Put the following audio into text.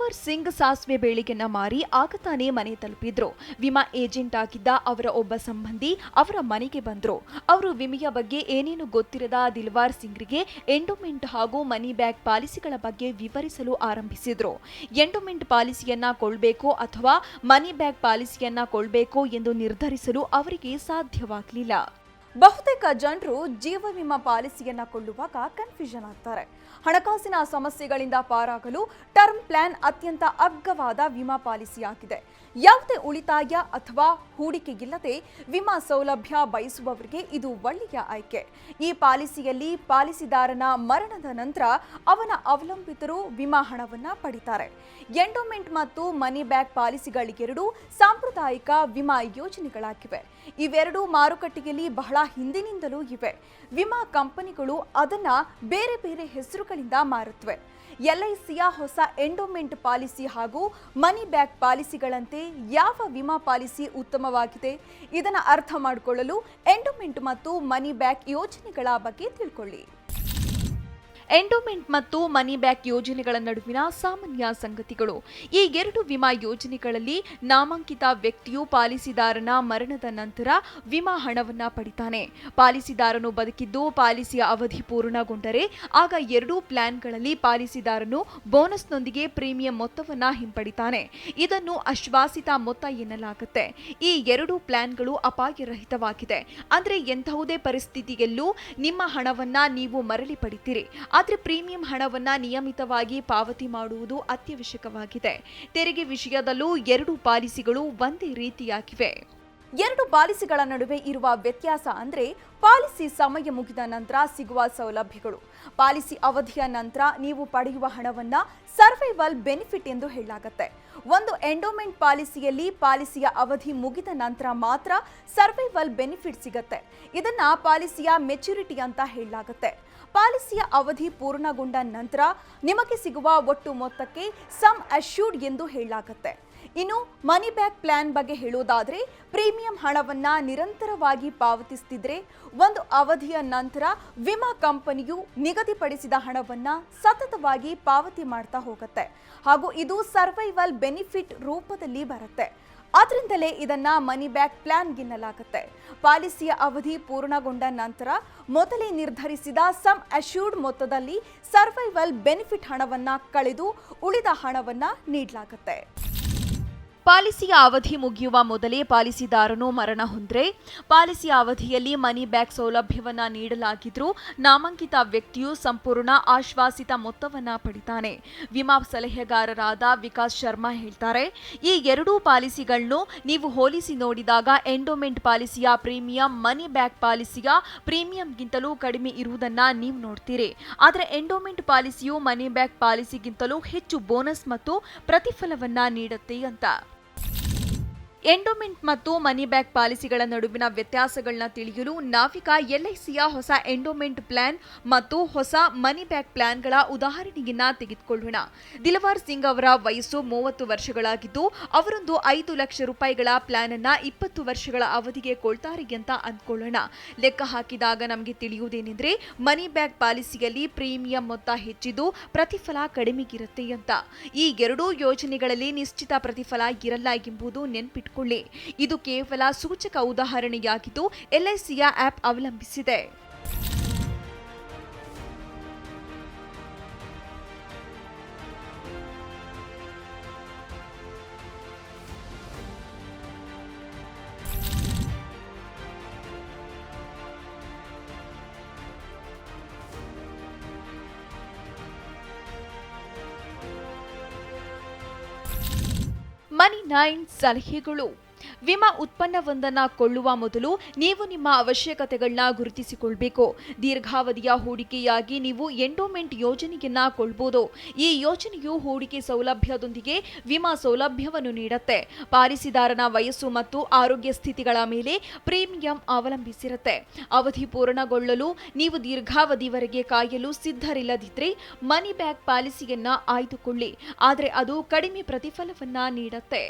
ದಿಲ್ವರ್ ಸಿಂಗ್ ಸಾಸಿವೆ ಬೇಳೆಯನ್ನ ಮಾರಿ ಆಗ ತಾನೇ ಮನೆ ತಲುಪಿದ್ರು. ವಿಮಾ ಏಜೆಂಟ್ ಆಗಿದ್ದ ಅವರ ಒಬ್ಬ ಸಂಬಂಧಿ ಅವರ ಮನೆಗೆ ಬಂದ್ರು. ಅವರು ವಿಮೆಯ ಬಗ್ಗೆ ಏನೇನು ಗೊತ್ತಿರದ ದಿಲ್ವಾರ್ ಸಿಂಗ್ರಿಗೆ ಎಂಡೋಮೆಂಟ್ ಹಾಗೂ ಮನಿ ಬ್ಯಾಕ್ ಪಾಲಿಸಿಗಳ ಬಗ್ಗೆ ವಿವರಿಸಲು ಆರಂಭಿಸಿದ್ರು. ಎಂಡೋಮೆಂಟ್ ಪಾಲಿಸಿಯನ್ನ ಕೊಳ್ಳಬೇಕೋ ಅಥವಾ ಮನಿ ಬ್ಯಾಕ್ ಪಾಲಿಸಿಯನ್ನ ಕೊಳ್ಳಬೇಕೋ ಎಂದು ನಿರ್ಧರಿಸಲು ಅವರಿಗೆ ಸಾಧ್ಯವಾಗಲಿಲ್ಲ. ಬಹುತೇಕ ಜನರು ಜೀವ ವಿಮಾ ಪಾಲಿಸಿಯನ್ನ ಕೊಳ್ಳುವಾಗ ಕನ್ಫ್ಯೂಷನ್ ಆಗ್ತಾರೆ. ಹಣಕಾಸಿನ ಸಮಸ್ಯೆಗಳಿಂದ ಪಾರಾಗಲು ಟರ್ಮ್ ಪ್ಲಾನ್ ಅತ್ಯಂತ ಅಗ್ಗವಾದ ವಿಮಾ ಪಾಲಿಸಿಯಾಗಿದೆ. ಯಾವುದೇ ಉಳಿತಾಯ ಅಥವಾ ಹೂಡಿಕೆಯಿಲ್ಲದೆ ವಿಮಾ ಸೌಲಭ್ಯ ಬಯಸುವವರಿಗೆ ಇದು ಒಳ್ಳೆಯ ಆಯ್ಕೆ. ಈ ಪಾಲಿಸಿಯಲ್ಲಿ ಪಾಲಿಸಿದಾರನ ಮರಣದ ನಂತರ ಅವನ ಅವಲಂಬಿತರು ವಿಮಾ ಹಣವನ್ನ ಪಡಿತಾರೆ. ಎಂಡೋಮೆಂಟ್ ಮತ್ತು ಮನಿ ಬ್ಯಾಕ್ ಪಾಲಿಸಿಗಳಿಗೆರಡೂ ಸಾಂಪ್ರದಾಯಿಕ ವಿಮಾ ಯೋಜನೆಗಳಾಗಿವೆ. ಇವೆರಡೂ ಮಾರುಕಟ್ಟೆಯಲ್ಲಿ ಬಹಳ ಹಿಂದಿನಿಂದಲೂ ಇವೆ. ವಿಮಾ ಕಂಪನಿಗಳು ಅದನ್ನ ಬೇರೆ ಬೇರೆ ಹೆಸರುಗಳಿಂದ ಮಾರುತ್ತವೆ. LICಯ ಹೊಸ ಎಂಡೋಮೆಂಟ್ ಪಾಲಿಸಿ ಹಾಗೂ ಮನಿ ಬ್ಯಾಕ್ ಪಾಲಿಸಿಗಳಂತೆ ಯಾವ ವಿಮಾ ಪಾಲಿಸಿ ಉತ್ತಮವಾಗಿದೆ? ಇದನ್ನು ಅರ್ಥ ಮಾಡಿಕೊಳ್ಳಲು ಎಂಡೋಮೆಂಟ್ ಮತ್ತು ಮನಿ ಬ್ಯಾಕ್ ಯೋಜನೆಗಳ ಬಗ್ಗೆ ತಿಳ್ಕೊಳ್ಳಿ. ಎಂಡೋಮೆಂಟ್ ಮತ್ತು ಮನಿ ಬ್ಯಾಕ್ ಯೋಜನೆಗಳ ನಡುವಿನ ಸಾಮಾನ್ಯ ಸಂಗತಿಗಳು. ಈ ಎರಡು ವಿಮಾ ಯೋಜನೆಗಳಲ್ಲಿ ನಾಮಾಂಕಿತ ವ್ಯಕ್ತಿಯು ಪಾಲಿಸಿದಾರನ ಮರಣದ ನಂತರ ವಿಮಾ ಹಣವನ್ನ ಪಡಿತಾನೆ. ಪಾಲಿಸಿದಾರನು ಬದುಕಿದ್ದು ಪಾಲಿಸಿಯ ಅವಧಿ ಪೂರ್ಣಗೊಂಡರೆ ಆಗ ಎರಡೂ ಪ್ಲಾನ್ಗಳಲ್ಲಿ ಪಾಲಿಸಿದಾರನು ಬೋನಸ್ನೊಂದಿಗೆ ಪ್ರೀಮಿಯಂ ಮೊತ್ತವನ್ನ ಹಿಂಪಡಿತಾನೆ. ಇದನ್ನು ಅಶ್ವಾಸಿತ ಮೊತ್ತ ಎನ್ನಲಾಗುತ್ತೆ. ಈ ಎರಡೂ ಪ್ಲಾನ್ಗಳು ಅಪಾಯರಹಿತವಾಗಿದೆ. ಅಂದ್ರೆ ಎಂತಹುದೇ ಪರಿಸ್ಥಿತಿಯಲ್ಲೂ ನಿಮ್ಮ ಹಣವನ್ನ ನೀವು ಮರಳಿ ಪಡಿತೀರಿ. ಆದರೆ ಪ್ರೀಮಿಯಂ ಹಣವನ್ನ ನಿಯಮಿತವಾಗಿ ಪಾವತಿ ಮಾಡುವುದು ಅತ್ಯವಶ್ಯಕವಾಗಿದೆ. ತೆರಿಗೆ ವಿಷಯದಲ್ಲೂ ಎರಡು ಪಾಲಿಸಿಗಳು ಒಂದೇ ರೀತಿಯಾಗಿವೆ. ಎರಡು ಪಾಲಿಸಿಗಳ ನಡುವೆ ಇರುವ ವ್ಯತ್ಯಾಸ ಅಂದ್ರೆ ಪಾಲಿಸಿ ಸಮಯ ಮುಗಿದ ನಂತರ ಸಿಗುವ ಸೌಲಭ್ಯಗಳು. ಪಾಲಿಸಿ ಅವಧಿಯ ನಂತರ ನೀವು ಪಡೆಯುವ ಹಣವನ್ನ ಸರ್ವೈವಲ್ ಬೆನಿಫಿಟ್ ಎಂದು ಹೇಳಲಾಗುತ್ತೆ. ಒಂದು ಎಂಡೋಮೆಂಟ್ ಪಾಲಿಸಿಯಲ್ಲಿ ಪಾಲಿಸಿಯ ಅವಧಿ ಮುಗಿದ ನಂತರ ಮಾತ್ರ ಸರ್ವೈವಲ್ ಬೆನಿಫಿಟ್ ಸಿಗುತ್ತೆ. ಇದನ್ನ ಪಾಲಿಸಿಯ ಮೆಚುರಿಟಿ ಅಂತ ಹೇಳಲಾಗುತ್ತೆ. ಪಾಲಿಸಿಯ ಅವಧಿ ಪೂರ್ಣಗೊಂಡ ನಂತರ ನಿಮಗೆ ಸಿಗುವ ಒಟ್ಟು ಮೊತ್ತಕ್ಕೆ ಸಮ್ ಅಶ್ಯೂರ್ಡ್ ಎಂದು ಹೇಳಲಾಗುತ್ತೆ. ಇನ್ನು ಮನಿ ಬ್ಯಾಕ್ ಪ್ಲಾನ್ ಬಗ್ಗೆ ಹೇಳೋದಾದ್ರೆ ಪ್ರೀಮಿಯಂ ಹಣವನ್ನ ನಿರಂತರವಾಗಿ ಪಾವತಿಸುತ್ತಿದ್ರೆ ಒಂದು ಅವಧಿಯ ನಂತರ ವಿಮಾ ಕಂಪನಿಯು ನಿಗದಿಪಡಿಸಿದ ಹಣವನ್ನ ಸತತವಾಗಿ ಪಾವತಿ ಮಾಡ್ತಾ ಹೋಗುತ್ತೆ ಹಾಗೂ ಇದು ಸರ್ವೈವಲ್ ಬೆನಿಫಿಟ್ ರೂಪದಲ್ಲಿ ಬರುತ್ತೆ. ಆದ್ರಿಂದಲೇ ಇದನ್ನ ಮನಿ ಬ್ಯಾಕ್ ಪ್ಲಾನ್ ಎನ್ನಲಾಗುತ್ತೆ. ಪಾಲಿಸಿಯ ಅವಧಿ ಪೂರ್ಣಗೊಂಡ ನಂತರ ಮೊದಲೇ ನಿರ್ಧರಿಸಿದ ಸಮ್ ಅಶ್ಯೂರ್ಡ್ ಮೊತ್ತದಲ್ಲಿ ಸರ್ವೈವಲ್ ಬೆನಿಫಿಟ್ ಹಣವನ್ನ ಕಳೆದು ಉಳಿದ ಹಣವನ್ನ ನೀಡಲಾಗುತ್ತೆ. ಪಾಲಿಸಿಯ ಅವಧಿ ಮುಗಿಯುವ ಮೊದಲೇ ಪಾಲಿಸಿದಾರನು ಮರಣ ಹೊಂದ್ರೆ ಪಾಲಿಸಿಯ ಅವಧಿಯಲ್ಲಿ ಮನಿ ಬ್ಯಾಕ್ ಸೌಲಭ್ಯವನ್ನ ನೀಡಲಾಗಿದ್ರೂ ನಾಮಾಂಕಿತ ವ್ಯಕ್ತಿಯು ಸಂಪೂರ್ಣ ಆಶ್ವಾಸಿತ ಮೊತ್ತವನ್ನ ಪಡಿತಾನೆ. ವಿಮಾ ಸಲಹೆಗಾರರಾದ ವಿಕಾಸ್ ಶರ್ಮಾ ಹೇಳ್ತಾರೆ, ಈ ಎರಡೂ ಪಾಲಿಸಿಗಳನ್ನು ನೀವು ಹೋಲಿಸಿ ನೋಡಿದಾಗ ಎಂಡೋಮೆಂಟ್ ಪಾಲಿಸಿಯ ಪ್ರೀಮಿಯಂ ಮನಿ ಬ್ಯಾಕ್ ಪಾಲಿಸಿಯ ಪ್ರೀಮಿಯಂಗಿಂತಲೂ ಕಡಿಮೆ ಇರುವುದನ್ನ ನೀವು ನೋಡ್ತೀರಿ. ಆದರೆ ಎಂಡೋಮೆಂಟ್ ಪಾಲಿಸಿಯು ಮನಿ ಬ್ಯಾಕ್ ಪಾಲಿಸಿಗಿಂತಲೂ ಹೆಚ್ಚು ಬೋನಸ್ ಮತ್ತು ಪ್ರತಿಫಲವನ್ನ ನೀಡುತ್ತೆ ಅಂತ. ಎಂಡೋಮೆಂಟ್ ಮತ್ತು ಮನಿ ಬ್ಯಾಕ್ ಪಾಲಿಸಿಗಳ ನಡುವಿನ ವ್ಯತ್ಯಾಸಗಳನ್ನ ತಿಳಿಯಲು ನಾವೀಗ LICಯ ಹೊಸ ಎಂಡೋಮೆಂಟ್ ಪ್ಲಾನ್ ಮತ್ತು ಹೊಸ ಮನಿ ಬ್ಯಾಕ್ ಪ್ಲಾನ್ಗಳ ಉದಾಹರಣೆಯನ್ನ ತೆಗೆದುಕೊಳ್ಳೋಣ. ದಿಲ್ವಾರ್ ಸಿಂಗ್ ಅವರ ವಯಸ್ಸು 30 ವರ್ಷಗಳಾಗಿದ್ದು ಅವರೊಂದು 5 ಲಕ್ಷ ರೂಪಾಯಿಗಳ ಪ್ಲಾನ್ ಅನ್ನ 20 ವರ್ಷಗಳ ಅವಧಿಗೆ ಕೊಳ್ತಾರೆ ಅಂತ ಅಂದ್ಕೊಳ್ಳೋಣ. ಲೆಕ್ಕ ಹಾಕಿದಾಗ ನಮಗೆ ತಿಳಿಯುವುದೇನೆಂದ್ರೆ ಮನಿ ಬ್ಯಾಕ್ ಪಾಲಿಸಿಯಲ್ಲಿ ಪ್ರೀಮಿಯಂ ಮೊತ್ತ ಹೆಚ್ಚಿದ್ದು ಪ್ರತಿಫಲ ಕಡಿಮೆಗಿರುತ್ತೆ ಅಂತ. ಈ ಎರಡೂ ಯೋಜನೆಗಳಲ್ಲಿ ನಿಶ್ಚಿತ ಪ್ರತಿಫಲ ಇರಲ್ಲ ಎಂಬುದು ನೆನಪಿಟ್ಟು ಇದು ಕೇವಲ ಸೂಚಕ ಉದಾಹರಣೆಯಾಗಿದ್ದು LICಯ ಆಪ್ ಅವಲಂಬಿಸಿದೆ. ಮನಿ 9 ಸಲಹೆಗಳು. ವಿಮಾ ಉತ್ಪನ್ನವೊಂದನ್ನು ಕೊಳ್ಳುವ ಮೊದಲು ನೀವು ನಿಮ್ಮ ಅವಶ್ಯಕತೆಗಳನ್ನ ಗುರುತಿಸಿಕೊಳ್ಳಬೇಕು. ದೀರ್ಘಾವಧಿಯ ಹೂಡಿಕೆಯಾಗಿ ನೀವು ಎಂಡೋಮೆಂಟ್ ಯೋಜನೆಯನ್ನ ಕೊಳ್ಳಬಹುದು. ಈ ಯೋಜನೆಯು ಹೂಡಿಕೆ ಸೌಲಭ್ಯದೊಂದಿಗೆ ವಿಮಾ ಸೌಲಭ್ಯವನ್ನು ನೀಡುತ್ತೆ. ಪಾಲಿಸಿದಾರನ ವಯಸ್ಸು ಮತ್ತು ಆರೋಗ್ಯ ಸ್ಥಿತಿಗಳ ಮೇಲೆ ಪ್ರೀಮಿಯಂ ಅವಲಂಬಿಸಿರುತ್ತೆ. ಅವಧಿ ಪೂರ್ಣಗೊಳ್ಳಲು ನೀವು ದೀರ್ಘಾವಧಿವರೆಗೆ ಕಾಯಲು ಸಿದ್ಧರಿಲ್ಲದಿದ್ದರೆ ಮನಿ ಬ್ಯಾಕ್ ಪಾಲಿಸಿಯನ್ನ ಆಯ್ದುಕೊಳ್ಳಿ. ಆದರೆ ಅದು ಕಡಿಮೆ ಪ್ರತಿಫಲವನ್ನ ನೀಡುತ್ತೆ.